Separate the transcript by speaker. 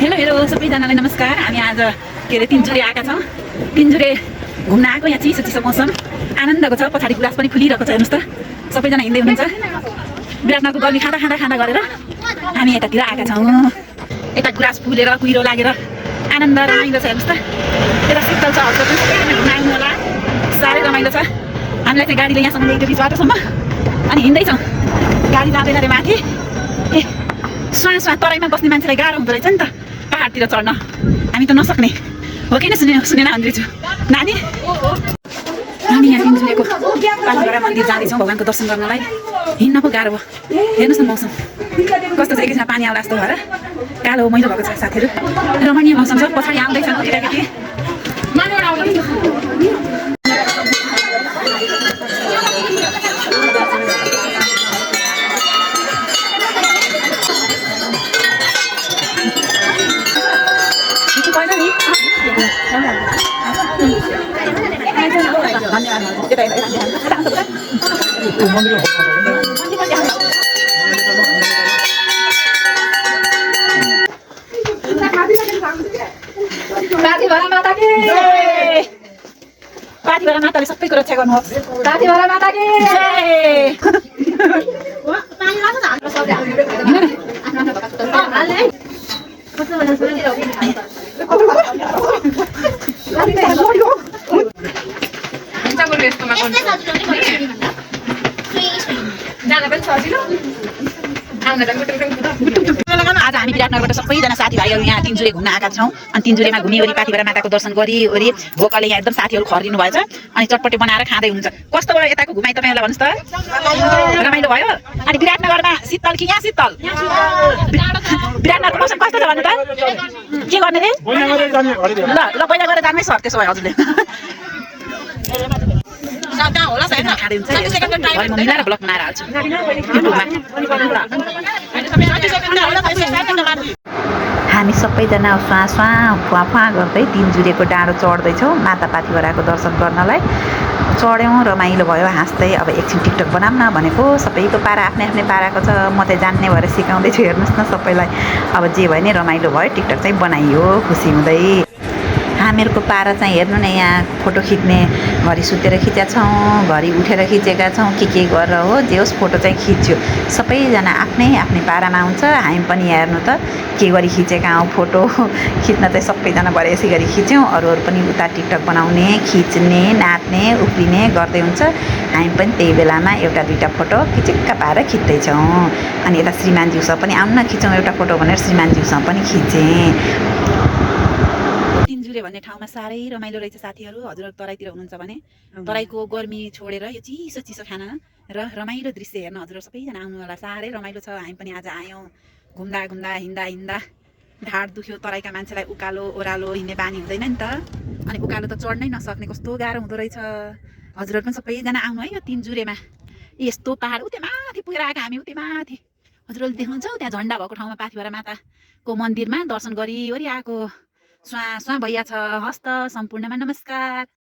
Speaker 1: Hello सबैजनालाई नमस्कार। हामी आज के अरे तिनचुरे आएका छौँ। तिनचुरे घुम्न आएको। यहाँ चिसो चिसो मौसम आनन्दको छ। पछाडि गुराँस पनि फुलिरहेको छ। हेर्नुहोस् त सबैजना हिँड्दै हुनुहुन्छ। विराटनगरको गर्मी खाँदा खाँदा खाँदा गरेर हामी यतातिर आएका छौँ। यता गुराँस फुलेर कुहिरो लागेर आनन्द रमाइलो छ। हेर्नुहोस् त यता शीतल छ। हजुर पनि सबैजना घुम्न आउनु होला। साह्रै रमाइलो छ। हामीलाई चाहिँ गाडीले यहाँसम्म ल्याइदियो बिच बाटोसम्म अनि हिँड्दैछौँ। गाडी जाँदैन अरे माथि। ए स्वास तराईमा बस्ने मान्छेलाई गाह्रो हुँदो रहेछ नि त पहाडतिर चढ्न। हामी त नसक्ने हो कि सुनेन अन्ड्रेछु नानी। हामी यहाँ तिनचुरेको पानीझरा मन्दिर जाँदैछौँ भगवान्को दर्शन गर्नलाई। हिँड्न पो गाह्रो भयो। हेर्नुहोस् न मौसम कस्तो छ। एकैछिनमा पानी आउला जस्तो भएर कालो मैलो भएको छ। साथीहरू रमणीय मौसम छ। पछाडि आउँदैछन् केटाकेटी। पाथिभरा माताले सबैको रक्षा गर्नुहोस्। पाथिभरा माताकी आज हामी विराटनगरबाट सबैजना साथीभाइहरू यहाँ तिनचुरे घुम्न आएका छौँ। अनि तिनचुरेमा घुमिवरी पाथिभरा माताको दर्शन गरिवरी भोकले यहाँ एकदम साथीहरू खरिदिनु भएछ। अनि चटपटे बनाएर खाँदै हुनुहुन्छ। कस्तो भयो यताको घुमाइ तपाईँहरूलाई भन्नुहोस् त। रमाइलो भयो। अनि विराटनगरमा शीतल कि यहाँ शीतल? विराटनगरको मौसम कस्तो छ भन्नु त? के गर्ने रे? ल ल पहिला गएर जानै सर त्यसो भए हजुरले मिलाएर ब्लक बनाएर हाल्छु युट्युबमा।
Speaker 2: हामी सबैजना स्वाँ स्वाँ फुवा गर्दै तिनचुरेको डाँडो चढ्दैछौँ माता पाथिभराको दर्शन गर्नलाई। चढ्यौँ रमाइलो भयो हाँस्दै। अब एकछिन टिकटक बनाऊँ न भनेको। सबैको पारा आफ्नै आफ्नै पाराको छ। म चाहिँ जान्ने भएर सिकाउँदैछु। हेर्नुहोस् न सबैलाई अब जे भयो नि रमाइलो भयो। टिकटक चाहिँ बनाइयो खुसी हुँदै। हामीहरूको पारा चाहिँ हेर्नु न यहाँ फोटो खिच्ने घरि सुतेर खिचेका छौँ, घरि उठेर खिचेका छौँ, के गरेर हो जे होस् फोटो चाहिँ खिच्यो। सबैजना आफ्नै आफ्नै पारामा हुन्छ। हामी पनि हेर्नु त के गरी खिचेका हौँ फोटो खिच्न चाहिँ सबैजना भरे यसै गरी खिच्यौँ। अरू पनि उता टिकटक बनाउने खिच्ने नाच्ने उफ्रिने गर्दै हुन्छ। हामी पनि त्यही बेलामा एउटा दुईवटा फोटो किचिक्क पारेर खिच्दैछौँ। अनि यता श्रीमानज्यूसँग पनि आउनु न खिचौँ एउटा फोटो भनेर श्रीमानज्यूसँग पनि खिचेँ।
Speaker 1: तिनचुरे भन्ने ठाउँमा साह्रै रमाइलो रहेछ साथीहरू। हजुरहरू तराईतिर हुनुहुन्छ भने तराईको गर्मी छोडेर यो चिसो चिसो खाना र रमाइलो दृश्य हेर्न हजुरहरू सबैजना आउनु होला। साह्रै रमाइलो छ। हामी पनि आज आयौँ। घुम्दा घुम्दा हिँड्दा हिँड्दा ढाड दुख्यो। तराईका मान्छेलाई उकालो ओह्रालो हिँड्ने बानी हुँदैन नि त। अनि उकालो त चढ्नै नसक्ने कस्तो गाह्रो हुँदो रहेछ। हजुरहरू पनि सबैजना आउनु है यो तिनचुरेमा। यस्तो पाहाड उतै माथि पुगेर आएको हामी। उतै माथि हजुरहरूले देख्नुहुन्छ त्यहाँ झन्डा भएको ठाउँमा पाथिभरा माताको मन्दिरमा दर्शन गरिवरी आएको। स्वाँ स्वाँ भइया छ। हस्त सम्पूर्णमा नमस्कार।